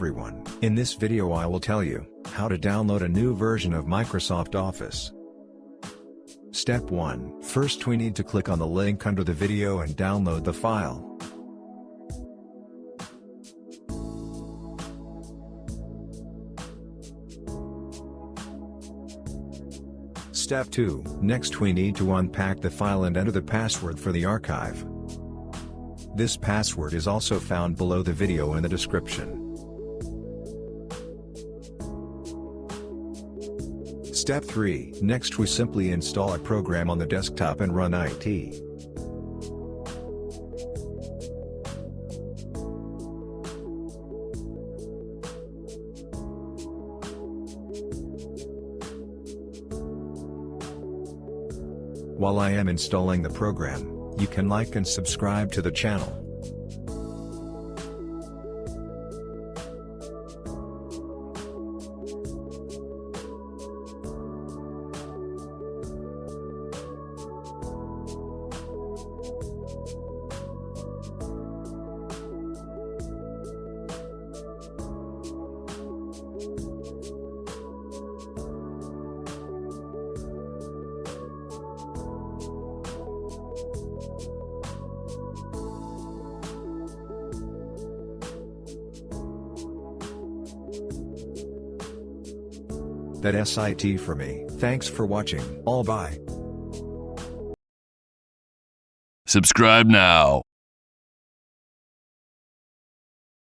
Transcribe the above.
everyone. In this video I will tell you how to download a new version of Microsoft Office. Step 1. First we need to click on the link under the video and download the file. Step 2. Next we need to unpack the file and enter the password for the archive. This password is also found below the video in the description. Step 3. Next we simply install a program on the desktop and run it. While I am installing the program, you can like and subscribe to the channel. That's it for me. Thanks for watching. All bye. Subscribe now.